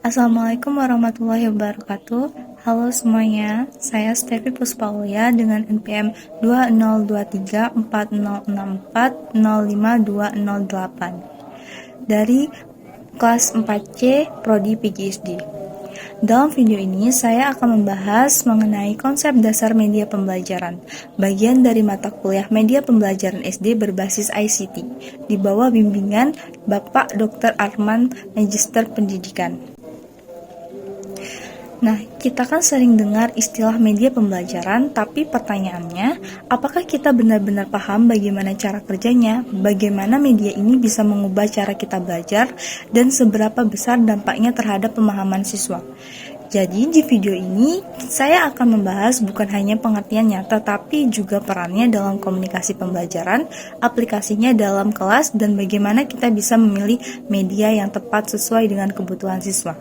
Assalamualaikum warahmatullahi wabarakatuh. Halo semuanya, saya Stevi Puspaulia dengan NPM 20234064052208 dari kelas 4C Prodi PGSD. Dalam video ini saya akan membahas mengenai konsep dasar media pembelajaran, bagian dari mata kuliah media pembelajaran SD berbasis ICT, di bawah bimbingan Bapak Dr. Arman, Magister Pendidikan. Nah, kita kan sering dengar istilah media pembelajaran, tapi pertanyaannya, apakah kita benar-benar paham bagaimana cara kerjanya, bagaimana media ini bisa mengubah cara kita belajar, dan seberapa besar dampaknya terhadap pemahaman siswa? Jadi, di video ini, saya akan membahas bukan hanya pengertiannya, tetapi juga perannya dalam komunikasi pembelajaran, aplikasinya dalam kelas, dan bagaimana kita bisa memilih media yang tepat sesuai dengan kebutuhan siswa.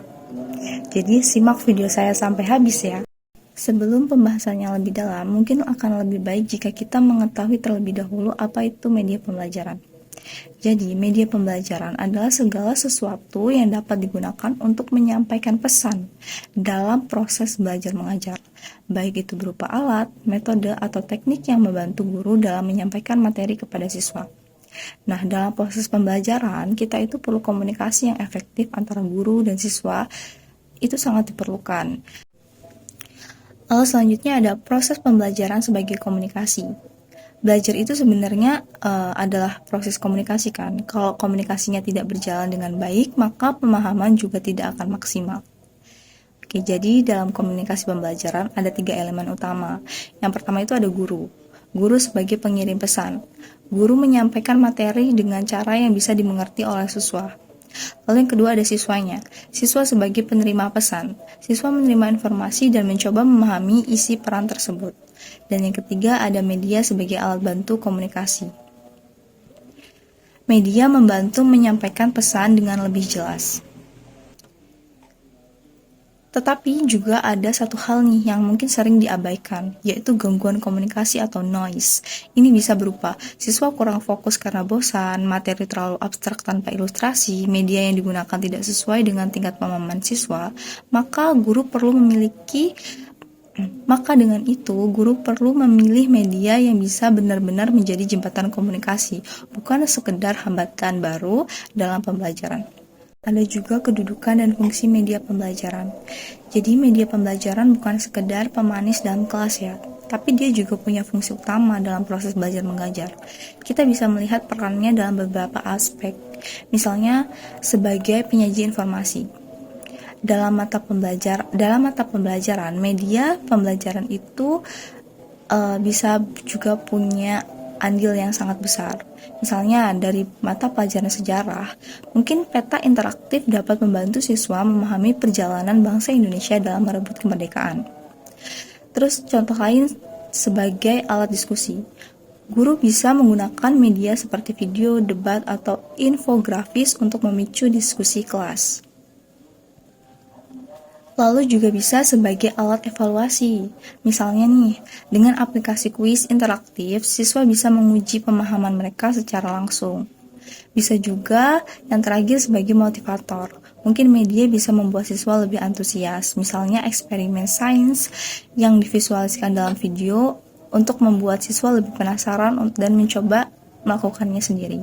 Jadi simak video saya sampai habis ya. Sebelum pembahasannya lebih dalam, mungkin akan lebih baik jika kita mengetahui terlebih dahulu apa itu media pembelajaran. Jadi, media pembelajaran adalah segala sesuatu yang dapat digunakan untuk menyampaikan pesan dalam proses belajar mengajar, baik itu berupa alat, metode, atau teknik yang membantu guru dalam menyampaikan materi kepada siswa. Nah, dalam proses pembelajaran, kita itu perlu komunikasi yang efektif antara guru dan siswa, itu sangat diperlukan. Lalu selanjutnya ada proses pembelajaran sebagai komunikasi. Belajar itu sebenarnya adalah proses komunikasi kan. Kalau komunikasinya tidak berjalan dengan baik, maka pemahaman juga tidak akan maksimal. Oke, jadi dalam komunikasi pembelajaran ada 3 elemen utama. Yang pertama itu ada guru. Guru sebagai pengirim pesan. Guru menyampaikan materi dengan cara yang bisa dimengerti oleh siswa. Lalu yang kedua ada siswanya. Siswa sebagai penerima pesan. Siswa menerima informasi dan mencoba memahami isi peran tersebut. Dan yang ketiga ada media sebagai alat bantu komunikasi. Media membantu menyampaikan pesan dengan lebih jelas. Tetapi juga ada satu hal nih yang mungkin sering diabaikan, yaitu gangguan komunikasi atau noise. Ini bisa berupa siswa kurang fokus karena bosan, materi terlalu abstrak tanpa ilustrasi, media yang digunakan tidak sesuai dengan tingkat pemahaman siswa, maka dengan itu, guru perlu memilih media yang bisa benar-benar menjadi jembatan komunikasi, bukan sekedar hambatan baru dalam pembelajaran. Ada juga kedudukan dan fungsi media pembelajaran. Jadi media pembelajaran bukan sekedar pemanis dalam kelas ya, tapi dia juga punya fungsi utama dalam proses belajar mengajar. Kita bisa melihat perannya dalam beberapa aspek, misalnya sebagai penyaji informasi. Dalam mata pembelajaran, media pembelajaran itu bisa juga punya andil yang sangat besar. Misalnya dari mata pelajaran sejarah, mungkin peta interaktif dapat membantu siswa memahami perjalanan bangsa Indonesia dalam merebut kemerdekaan. Terus contoh lain sebagai alat diskusi. Guru bisa menggunakan media seperti video, debat, atau infografis untuk memicu diskusi kelas. Lalu juga bisa sebagai alat evaluasi. Misalnya nih, dengan aplikasi kuis interaktif, siswa bisa menguji pemahaman mereka secara langsung. Bisa juga yang terakhir sebagai motivator. Mungkin media bisa membuat siswa lebih antusias. Misalnya eksperimen sains yang divisualisasikan dalam video untuk membuat siswa lebih penasaran dan mencoba melakukannya sendiri.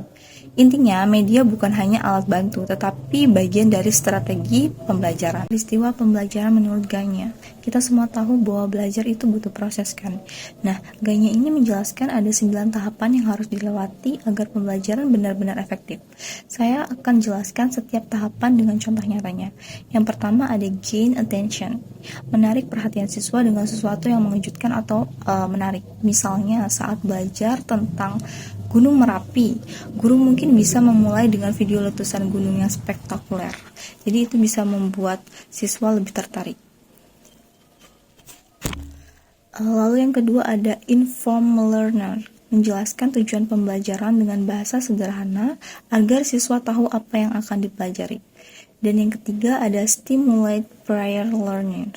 Intinya, media bukan hanya alat bantu, tetapi bagian dari strategi pembelajaran. Peristiwa pembelajaran menurut Ganya. Kita semua tahu bahwa belajar itu butuh proses kan. Nah, Ganya ini menjelaskan ada 9 tahapan yang harus dilewati agar pembelajaran benar-benar efektif. Saya akan jelaskan setiap tahapan dengan contoh nyatanya. Yang pertama ada gain attention. Menarik perhatian siswa dengan sesuatu yang mengejutkan atau menarik. Misalnya saat belajar tentang Gunung Merapi, guru mungkin bisa memulai dengan video letusan gunung yang spektakuler. Jadi itu bisa membuat siswa lebih tertarik. Lalu yang kedua ada inform learner, menjelaskan tujuan pembelajaran dengan bahasa sederhana agar siswa tahu apa yang akan dipelajari. Dan yang ketiga ada stimulate prior learning.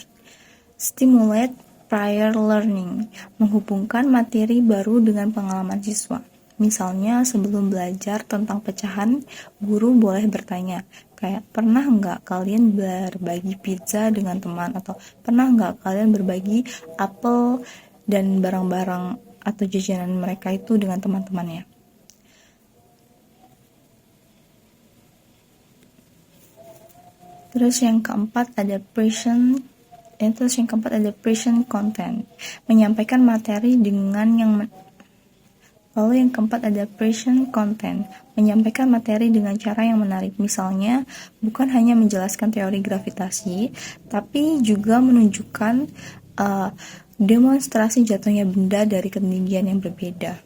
Stimulate prior learning, menghubungkan materi baru dengan pengalaman siswa. Misalnya sebelum belajar tentang pecahan, guru boleh bertanya, kayak pernah nggak kalian berbagi pizza dengan teman, atau pernah nggak kalian berbagi apel dan barang-barang atau jajanan mereka itu dengan teman-temannya. Terus yang keempat ada present content, menyampaikan materi dengan yang Lalu yang keempat ada present content, menyampaikan materi dengan cara yang menarik. Misalnya, bukan hanya menjelaskan teori gravitasi, tapi juga menunjukkan demonstrasi jatuhnya benda dari ketinggian yang berbeda.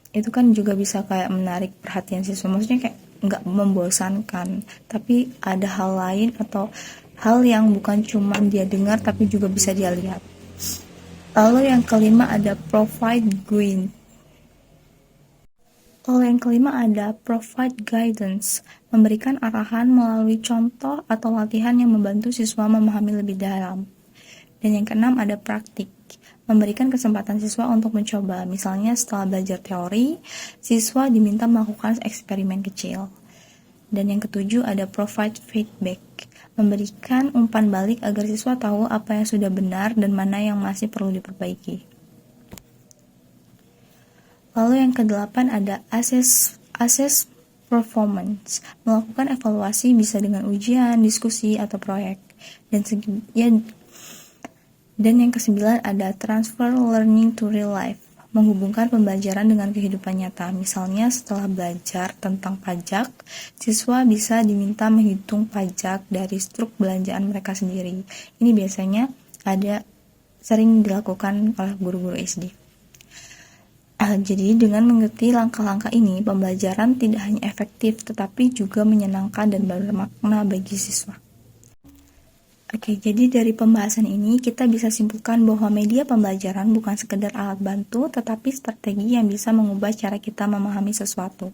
Itu kan juga bisa kayak menarik perhatian siswa, maksudnya kayak nggak membosankan, tapi ada hal lain atau hal yang bukan cuma dia dengar tapi juga bisa dia lihat. Lalu yang kelima ada provide guidance, memberikan arahan melalui contoh atau latihan yang membantu siswa memahami lebih dalam. Dan yang keenam ada praktik, memberikan kesempatan siswa untuk mencoba. Misalnya setelah belajar teori, siswa diminta melakukan eksperimen kecil. Dan yang ketujuh ada provide feedback, memberikan umpan balik agar siswa tahu apa yang sudah benar dan mana yang masih perlu diperbaiki. Lalu yang kedelapan ada assess performance, melakukan evaluasi bisa dengan ujian, diskusi, atau proyek. Dan yang kesembilan ada transfer learning to real life, menghubungkan pembelajaran dengan kehidupan nyata. Misalnya setelah belajar tentang pajak, siswa bisa diminta menghitung pajak dari struk belanjaan mereka sendiri. Ini biasanya sering dilakukan oleh guru-guru SD. Jadi dengan mengerti langkah-langkah ini, pembelajaran tidak hanya efektif tetapi juga menyenangkan dan bermakna bagi siswa. Oke, jadi dari pembahasan ini kita bisa simpulkan bahwa media pembelajaran bukan sekedar alat bantu tetapi strategi yang bisa mengubah cara kita memahami sesuatu.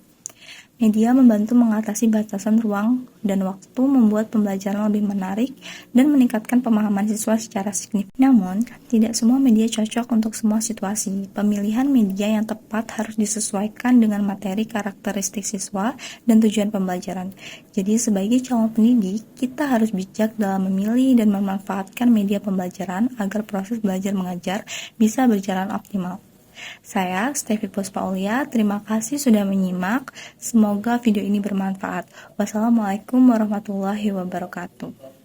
Media membantu mengatasi batasan ruang dan waktu, membuat pembelajaran lebih menarik, dan meningkatkan pemahaman siswa secara signifikan. Namun, tidak semua media cocok untuk semua situasi. Pemilihan media yang tepat harus disesuaikan dengan materi, karakteristik siswa, dan tujuan pembelajaran. Jadi, sebagai calon pendidik, kita harus bijak dalam memilih dan memanfaatkan media pembelajaran agar proses belajar mengajar bisa berjalan optimal. Saya, Stevi Puspaulia, terima kasih sudah menyimak. Semoga video ini bermanfaat. Wassalamualaikum warahmatullahi wabarakatuh.